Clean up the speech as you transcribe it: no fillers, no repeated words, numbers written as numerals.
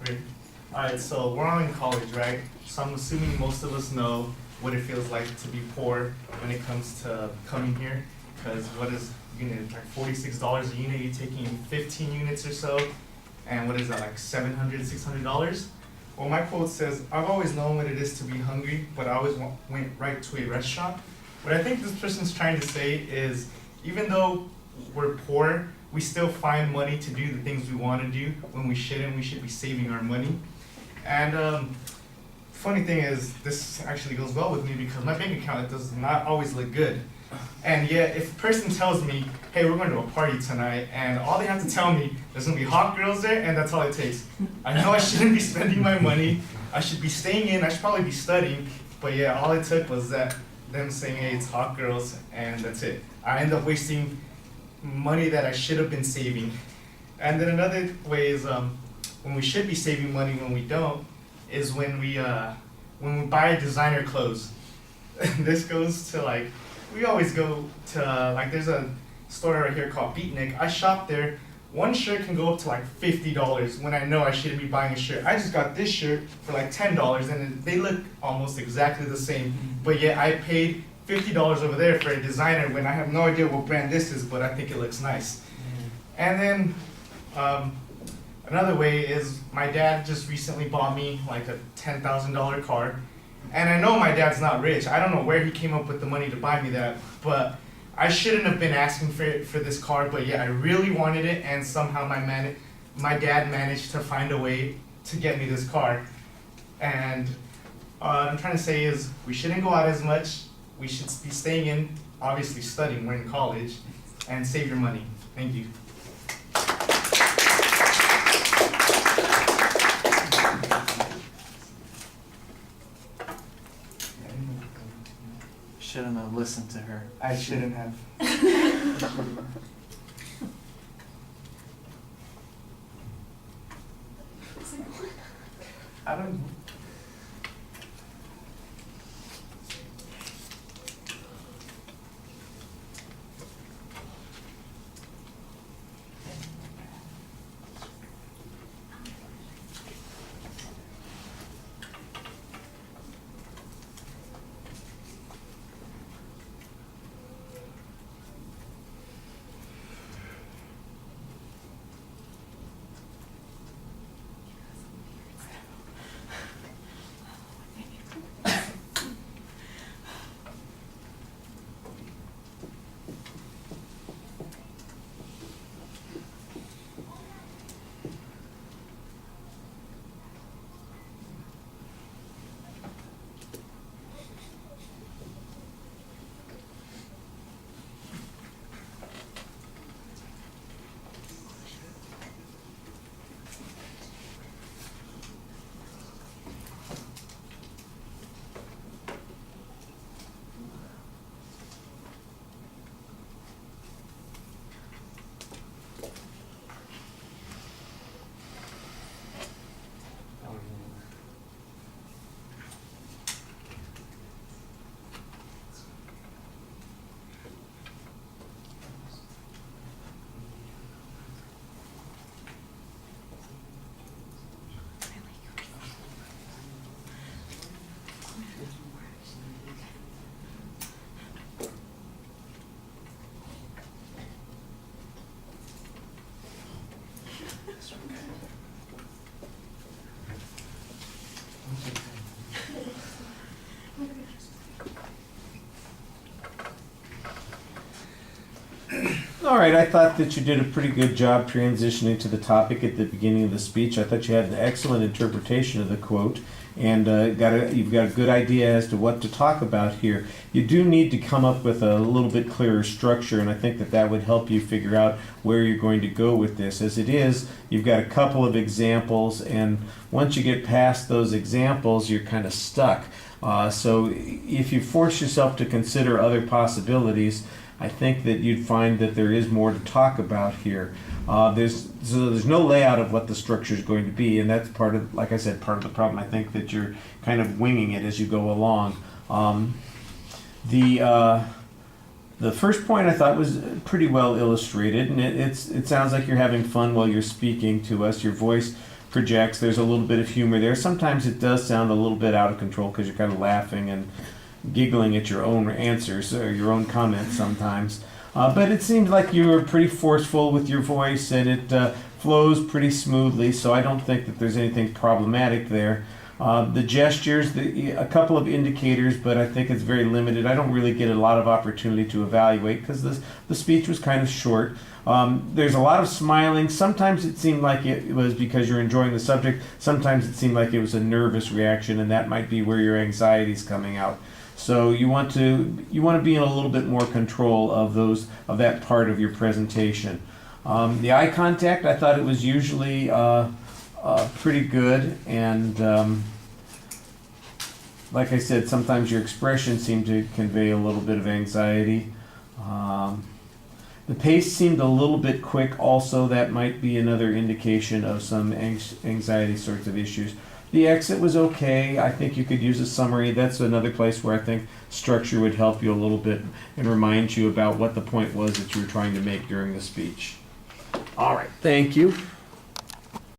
Great. Alright, so we're all in college, right? So I'm assuming most of us know what it feels like to be poor when it comes to coming here. Because what is unit, like $46 a unit, you're taking 15 units or so, and what is that, like $700, $600? Well, my quote says, I've always known what it is to be hungry, but I always went right to a restaurant. What I think this person's trying to say is, even though we're poor, we still find money to do the things we want to do when we shouldn't. We should be saving our money. And funny thing is, this actually goes well with me because my bank account does not always look good. And yet, if a person tells me, hey, we're going to a party tonight, and all they have to tell me, there's going to be hot girls there, and that's all it takes. I know I shouldn't be spending my money. I should be staying in. I should probably be studying. But yeah, all it took was that them saying, hey, it's hot girls, and that's it. I end up wasting money that I should have been saving. And then another way is when we should be saving money when we don't, is when we buy designer clothes. This goes to like, we always go to like, there's a store right here called Beatnik. I shop there. One shirt can go up to like $50 when I know I shouldn't be buying a shirt. I just got this shirt for like $10 and they look almost exactly the same, but yet I paid $50 over there for a designer when I have no idea what brand this is, but I think it looks nice. And then another way is my dad just recently bought me like a $10,000 car. And I know my dad's not rich. I don't know where he came up with the money to buy me that, but I shouldn't have been asking for this car, but yeah, I really wanted it, and somehow my dad managed to find a way to get me this car. And what I'm trying to say is we shouldn't go out as much. We should be staying in, obviously studying, we're in college, and save your money. Thank you. Shouldn't have listened to her. I shouldn't have. I don't know. All right, I thought that you did a pretty good job transitioning to the topic at the beginning of the speech. I thought you had an excellent interpretation of the quote, and you've got a good idea as to what to talk about here. You do need to come up with a little bit clearer structure, and I think that that would help you figure out where you're going to go with this. As it is, you've got a couple of examples, and once you get past those examples, you're kind of stuck. So if you force yourself to consider other possibilities, I think that you'd find that there is more to talk about here. There's no layout of what the structure is going to be, and that's part of, like I said, part of the problem. I think that you're kind of winging it as you go along. The first point I thought was pretty well illustrated, and it sounds like you're having fun while you're speaking to us. Your voice projects. There's a little bit of humor there. Sometimes it does sound a little bit out of control because you're kind of laughing and giggling at your own answers or your own comments sometimes. But it seemed like you were pretty forceful with your voice, and it flows pretty smoothly, so I don't think that there's anything problematic there. The gestures, a couple of indicators, but I think it's very limited. I don't really get a lot of opportunity to evaluate because the speech was kind of short. There's a lot of smiling. Sometimes it seemed like it was because you're enjoying the subject. Sometimes it seemed like it was a nervous reaction, and that might be where your anxiety is coming out. So you want to be in a little bit more control of that part of your presentation. The eye contact, I thought it was usually pretty good, and like I said, sometimes your expression seemed to convey a little bit of anxiety. The pace seemed a little bit quick also. That might be another indication of some anxiety sorts of issues. The exit was okay. I think you could use a summary. That's another place where I think structure would help you a little bit and remind you about what the point was that you were trying to make during the speech. All right, thank you.